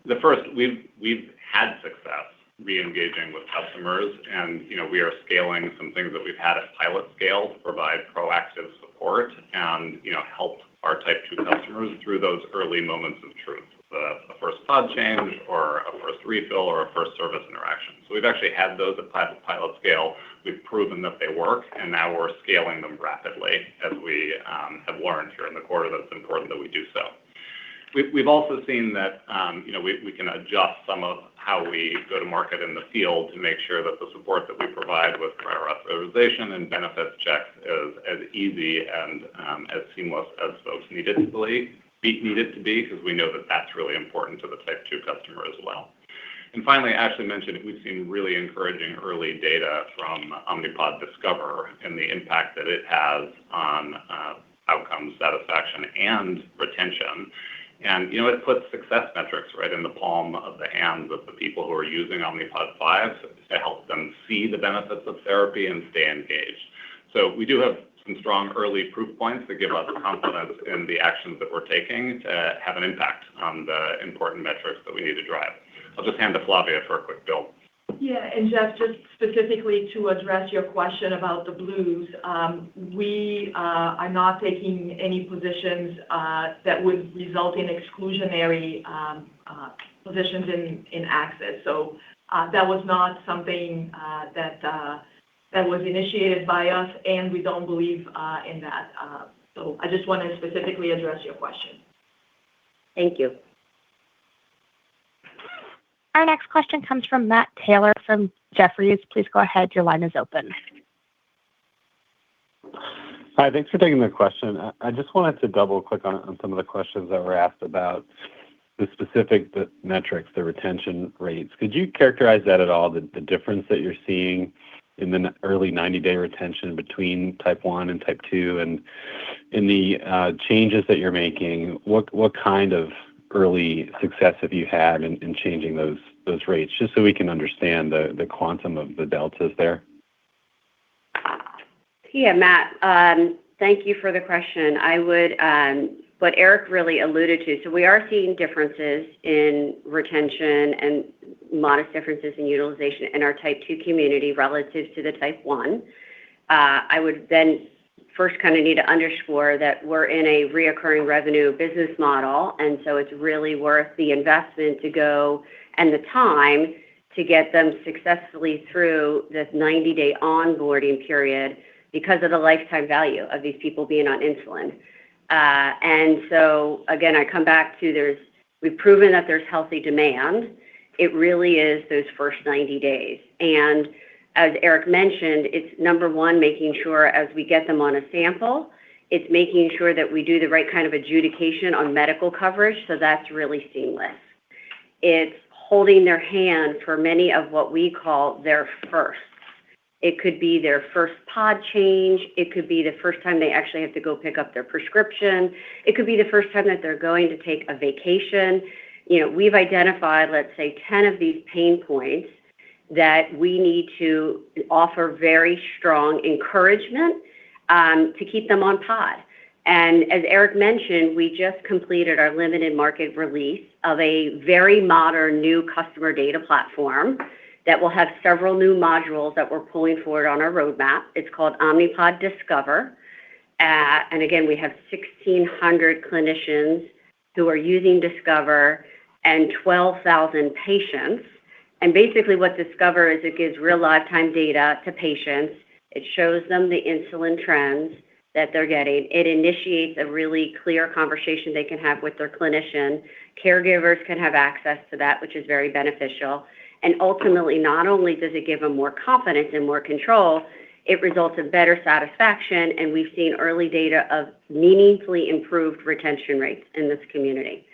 Speaker 9: The first, we've had success re-engaging with customers, and we are scaling some things that we've had at pilot scale to provide proactive support and help our type 2 customers through those early moments of truth, a first pod change or a first refill or a first service interaction. So we've actually had those at pilot scale. We've proven that they work, and now we're scaling them rapidly as we have learned here in the quarter that it's important that we do so. We've also seen that we can adjust some of how we go to market in the field to make sure that the support that we provide with prior authorization and benefits checks is as easy and as seamless as folks need it to be, because we know that that's really important to the type 2 customer as well. And finally, Ashley mentioned we've seen really encouraging early data from Omnipod Discover and the impact that it has on outcomes, satisfaction, and retention. And, it puts success metrics right in the palm of the hands of the people who are using Omnipod 5 to help them see the benefits of therapy and stay engaged. So we do have some strong early proof points that give us confidence in the actions that we're taking to have an impact on the important metrics that we need to drive. I'll just hand to Flavia for a quick build.
Speaker 4: Yeah, and Jeff, just specifically to address your question about the blues, we are not taking any positions that would result in exclusionary positions in access. So that was not something that was initiated by us, and we don't believe in that. So I just want to specifically address your question.
Speaker 3: Thank you.
Speaker 1: Our next question comes from Matt Taylor from Jefferies. Please go ahead. Your line is open.
Speaker 10: Hi, thanks for taking the question. I just wanted to double click on some of the questions that were asked about the specific metrics, the retention rates, could you characterize that at all, the difference that you're seeing in the early 90-day retention between type 1 and type 2, and in the changes that you're making, what kind of early success have you had in changing those rates, just so we can understand the quantum of the deltas there?
Speaker 3: Yeah, Matt, thank you for the question. I would, what Eric really alluded to, so we are seeing differences in retention and modest differences in utilization in our type 2 community relative to the type 1. I would then first kind of need to underscore that we're in a reoccurring revenue business model, and so it's really worth the investment to go and the time to get them successfully through this 90-day onboarding period because of the lifetime value of these people being on insulin. And so again, I come back to we've proven that there's healthy demand. It really is those first 90 days. And as Eric mentioned, it's number one, making sure as we get them on a sample, it's making sure that we do the right kind of adjudication on medical coverage, so that's really seamless. It's holding their hand for many of what we call their firsts. It could be their first pod change. It could be the first time they actually have to go pick up their prescription. It could be the first time that they're going to take a vacation. We've identified, let's say, 10 of these pain points that we need to offer very strong encouragement to keep them on pod. And as Eric mentioned, we just completed our limited market release of a very modern new customer data platform that will have several new modules that we're pulling forward on our roadmap. It's called Omnipod Discover. And again, we have 1,600 clinicians who are using Discover and 12,000 patients. And basically what Discover is, it gives real lifetime data to patients. It shows them the insulin trends that they're getting. It initiates a really clear conversation they can have with their clinician. Caregivers can have access to that, which is very beneficial. And ultimately, not only does it give them more confidence and more control, it results in better satisfaction, and we've seen early data of meaningfully improved retention rates in this community.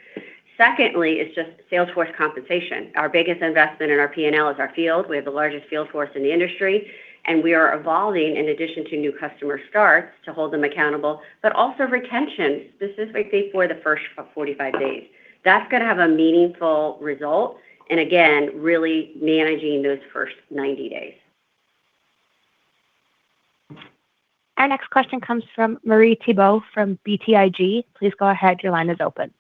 Speaker 3: Secondly, it's just sales force compensation. Our biggest investment in our P&L is our field. We have the largest field force in the industry, and we are evolving in addition to new customer starts to hold them accountable, but also retention specifically for the first 45 days. That's going to have a meaningful result. And again, really managing those first 90 days.
Speaker 1: Our next question comes from Marie Thibault from BTIG. Please go ahead. Your line is open.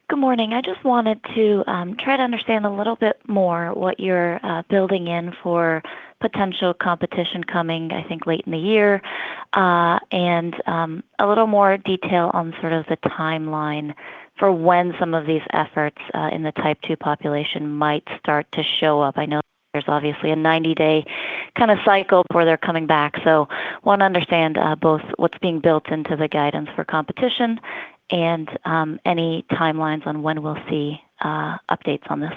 Speaker 11: Good morning. I just wanted to try to understand a little bit more what you're building in for potential competition coming, I think, late in the year, and a little more detail on sort of the timeline for when some of these efforts in the type 2 population might start to show up. I know there's obviously a 90-day kind of cycle before they're coming back. So want to understand both what's being built into the guidance for competition and any timelines on when we'll see updates on this.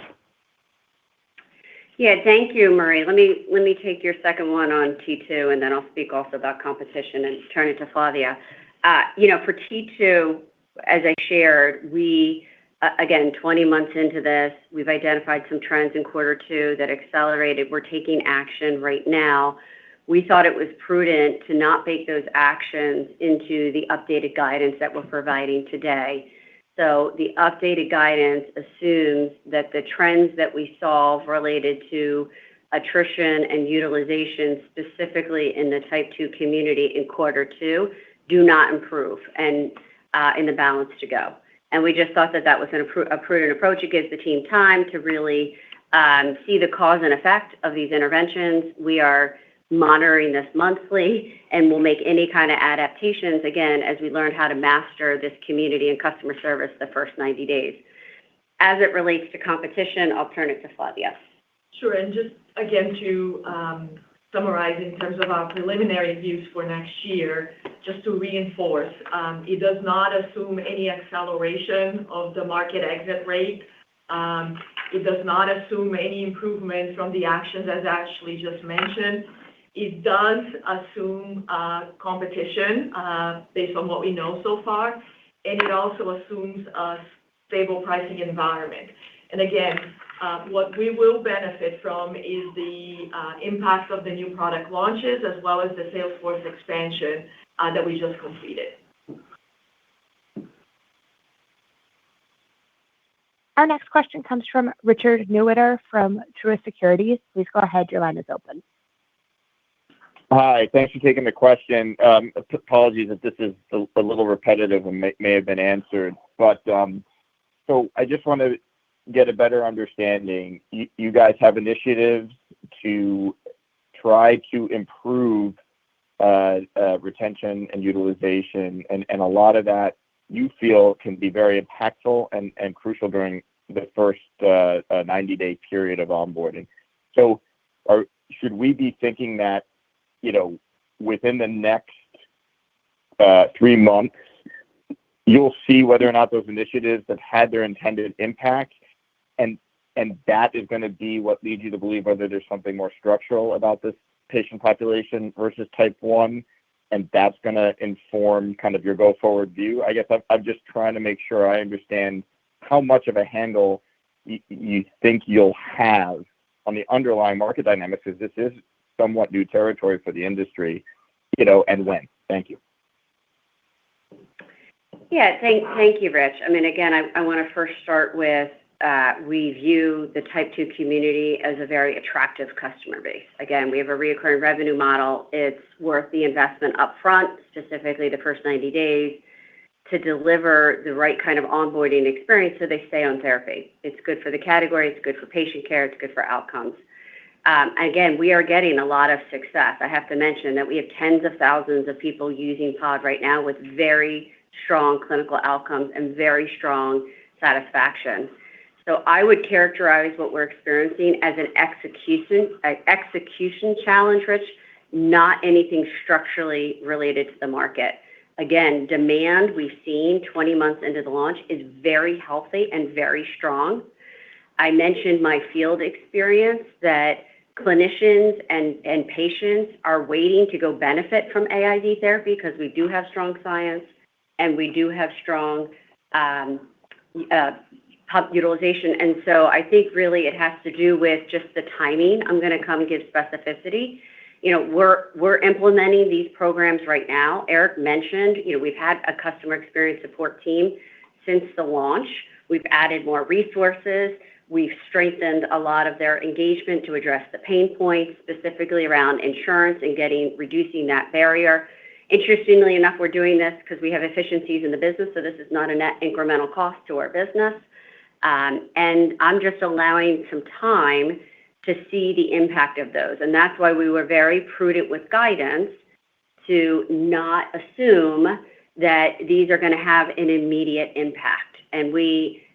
Speaker 3: Yeah, thank you, Marie. Let me take your second one on T2, and then I'll speak also about competition and turn it to Flavia. For T2, as I shared, we, again, 20 months into this, we've identified some trends in Q2 that accelerated. We're taking action right now. We thought it was prudent to not bake those actions into the updated guidance that we're providing today. So the updated guidance assumes that the trends that we saw related to attrition and utilization, specifically in the type 2 community in Q2, do not improve and in the balance to go. And we just thought that was a prudent approach. It gives the team time to really see the cause and effect of these interventions. We are monitoring this monthly, and we'll make any kind of adaptations, again, as we learn how to master this community and customer service the first 90 days. As it relates to competition, I'll turn it to Flavia.
Speaker 4: Sure, and just again to summarize in terms of our preliminary views for next year, just to reinforce, it does not assume any acceleration of the market exit rate. It does not assume any improvement from the actions as Ashley just mentioned. It does assume competition based on what we know so far, and it also assumes us stable pricing environment. Again, what we will benefit from is the impact of the new product launches as well as the sales force expansion that we just completed.
Speaker 1: Our next question comes from Richard Newitter from Truist Securities. Please go ahead. Your line is open.
Speaker 12: Hi. Thanks for taking the question. Apologies if this is a little repetitive and may have been answered. So I just want to get a better understanding. You guys have initiatives to try to improve retention and utilization, and a lot of that you feel can be very impactful and crucial during the first 90-day period of onboarding. So should we be thinking that, within the next 3 months, you'll see whether or not those initiatives have had their intended impact, and that is going to be what leads you to believe whether there's something more structural about this patient population versus type 1, and that's going to inform kind of your go-forward view? I guess I'm just trying to make sure I understand how much of a handle you think you'll have on the underlying market dynamics, because this is somewhat new territory for the industry, and when. Thank you.
Speaker 3: Yeah, thank you, Rich. I mean, again, I want to first start with we view the type 2 community as a very attractive customer base. Again, we have a recurring revenue model. It's worth the investment upfront, specifically the first 90 days, to deliver the right kind of onboarding experience so they stay on therapy. It's good for the category. It's good for patient care. It's good for outcomes. Again, we are getting a lot of success. I have to mention that we have tens of thousands of people using PODD right now with very strong clinical outcomes and very strong satisfaction. So I would characterize what we're experiencing as an execution challenge, Rich, not anything structurally related to the market. Again, demand we've seen 20 months into the launch is very healthy and very strong. I mentioned my field experience that clinicians and patients are waiting to go benefit from AID therapy because we do have strong science and we do have strong utilization. And so I think really it has to do with just the timing. I'm going to come and give specificity. We're implementing these programs right now. Eric mentioned, we've had a customer experience support team since the launch. We've added more resources. We've strengthened a lot of their engagement to address the pain points, specifically around insurance and reducing that barrier. Interestingly enough, we're doing this because we have efficiencies in the business, so this is not a net incremental cost to our business. And I'm just allowing some time to see the impact of those. And that's why we were very prudent with guidance to not assume that these are going to have an immediate impact. And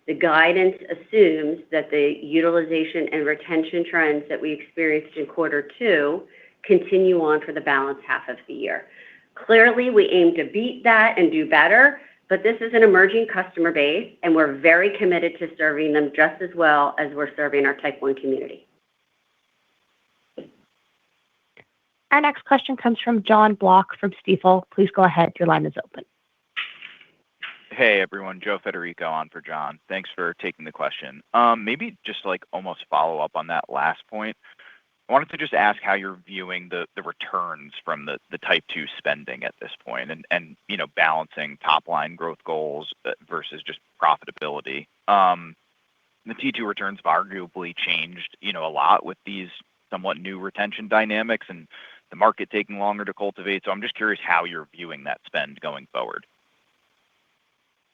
Speaker 3: the guidance assumes that the utilization and retention trends that we experienced in Q2 continue on for the balance half of the year. Clearly, we aim to beat that and do better, but this is an emerging customer base, and we're very committed to serving them just as well as we're serving our type 1 community.
Speaker 1: Our next question comes from Jon Block from Stifel. Please go ahead. Your line is open.
Speaker 13: Hey, everyone. Joe Federico on for John. Thanks for taking the question. Maybe just almost follow up on that last point. I wanted to just ask how you're viewing the returns from the type 2 spending at this point and balancing top-line growth goals versus just profitability. The T2 returns have arguably changed a lot with these somewhat new retention dynamics and the market taking longer to cultivate. So I'm just curious how you're viewing that spend going forward.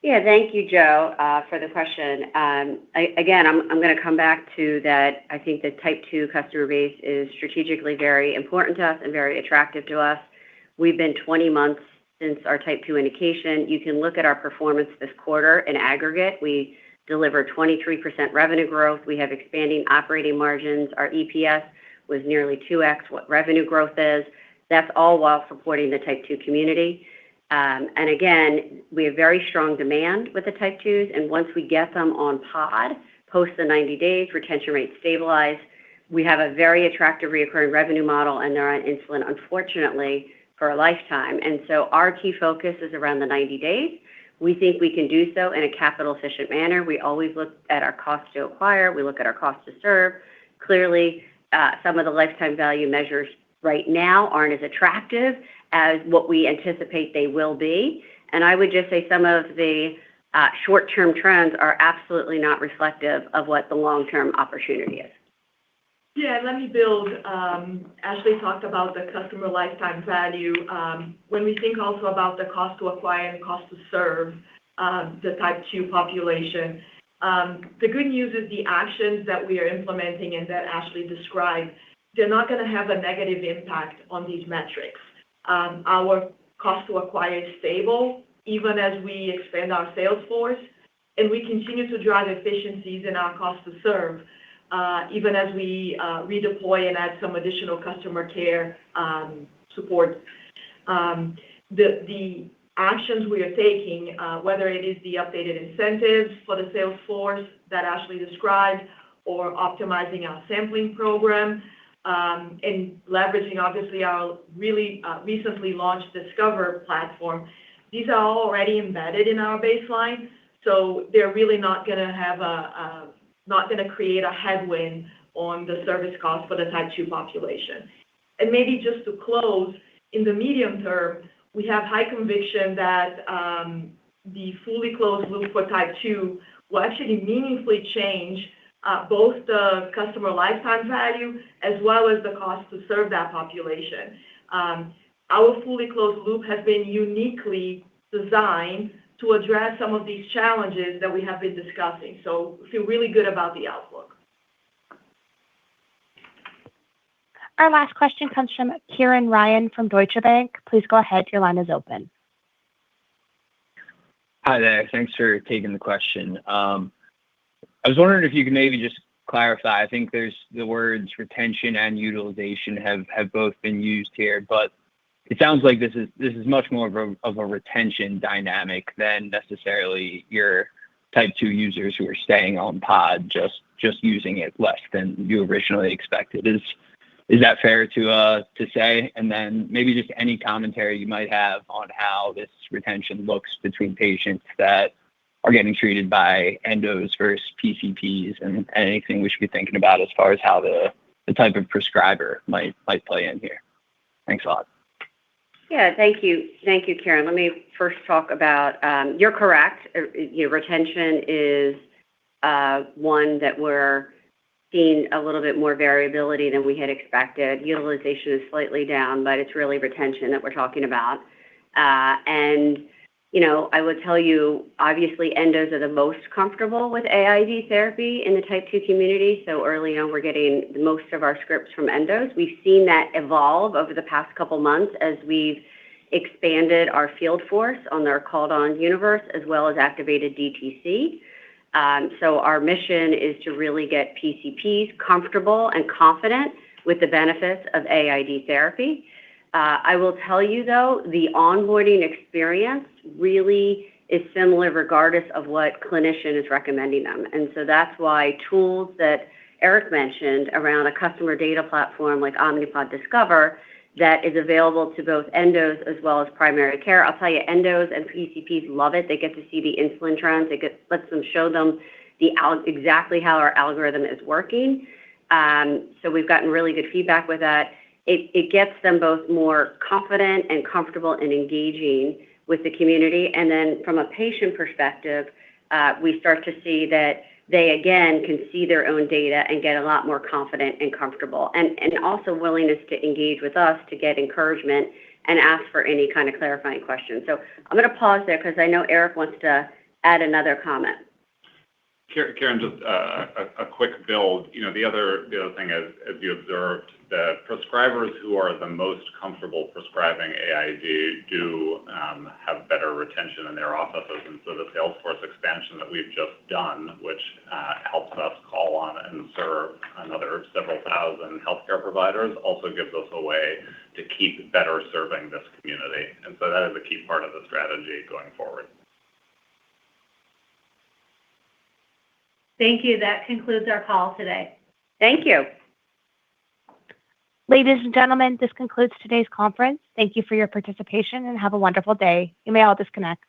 Speaker 3: Yeah, thank you, Joe, for the question. Again, I'm going to come back to that. I think the type 2 customer base is strategically very important to us and very attractive to us. We've been 20 months since our type 2 indication. You can look at our performance this quarter in aggregate. We delivered 23% revenue growth. We have expanding operating margins. Our EPS was nearly 2x what revenue growth is. That's all while supporting the type 2 community. And again, we have very strong demand with the type 2s, and once we get them on PODD, post the 90 days, retention rates stabilize. We have a very attractive recurring revenue model, and they're on insulin, unfortunately, for a lifetime. And so our key focus is around the 90 days. We think we can do so in a capital-efficient manner. We always look at our cost to acquire. We look at our cost to serve. Clearly, some of the lifetime value measures right now aren't as attractive as what we anticipate they will be. And I would just say some of the short-term trends are absolutely not reflective of what the long-term opportunity is.
Speaker 4: Yeah, let me build. Ashley talked about the customer lifetime value. When we think also about the cost to acquire and cost to serve the type 2 population, the good news is the actions that we are implementing and that Ashley described, they're not going to have a negative impact on these metrics. Our cost to acquire is stable, even as we expand our sales force, and we continue to drive efficiencies in our cost to serve, even as we redeploy and add some additional customer care support. The actions we are taking, whether it is the updated incentives for the sales force that Ashley described, or optimizing our sampling program, and leveraging, obviously, our really recently launched Discover platform, these are all already embedded in our baseline, so they're really not going to create a headwind on the service cost for the type 2 population. And maybe just to close, in the medium term, we have high conviction that the fully closed loop for type 2 will actually meaningfully change both the customer lifetime value as well as the cost to serve that population. Our fully closed loop has been uniquely designed to address some of these challenges that we have been discussing. So we feel really good about the outlook.
Speaker 1: Our last question comes from Kieran Ryan from Deutsche Bank. Please go ahead. Your line is open.
Speaker 14: Hi there. Thanks for taking the question. I was wondering if you could maybe just clarify. I think there's the words retention and utilization have both been used here, but it sounds like this is much more of a retention dynamic than necessarily your type 2 users who are staying on pod, just using it less than you originally expected. Is that fair to say? And then maybe just any commentary you might have on how this retention looks between patients that are getting treated by endos versus PCPs, and anything we should be thinking about as far as how the type of prescriber might play in here. Thanks a lot.
Speaker 3: Yeah, thank you. Thank you, Karen. Let me first talk about, you're correct. Retention is one that we're seeing a little bit more variability than we had expected. Utilization is slightly down, but it's really retention that we're talking about. I would tell you, obviously, endos are the most comfortable with AID therapy in the type 2 community. So early on, we're getting most of our scripts from endos. We've seen that evolve over the past couple months as we've expanded our field force on their called-on universe, as well as activated DTC. So our mission is to really get PCPs comfortable and confident with the benefits of AID therapy. I will tell you, though, the onboarding experience really is similar regardless of what clinician is recommending them. And so that's why tools that Eric mentioned around a customer data platform like Omnipod Discover that is available to both endos as well as primary care. I'll tell you, endos and PCPs love it. They get to see the insulin trends. Lets them show them exactly how our algorithm is working. So we've gotten really good feedback with that. It gets them both more confident and comfortable in engaging with the community. And then from a patient perspective, we start to see that they, again, can see their own data and get a lot more confident and comfortable. And also willingness to engage with us to get encouragement and ask for any kind of clarifying questions. So I'm going to pause there because I know Eric wants to add another comment.
Speaker 9: Karen, just a quick build. The other thing, as you observed, the prescribers who are the most comfortable prescribing AID do have better retention in their offices. And so the sales force expansion that we've just done, which helps us call on and serve another several thousand healthcare providers, also gives us a way to keep better serving this community. And so that is a key part of the strategy going forward.
Speaker 2: Thank you. That concludes our call today.
Speaker 3: Thank you.
Speaker 1: Ladies and gentlemen, this concludes today's conference. Thank you for your participation and have a wonderful day. You may all disconnect.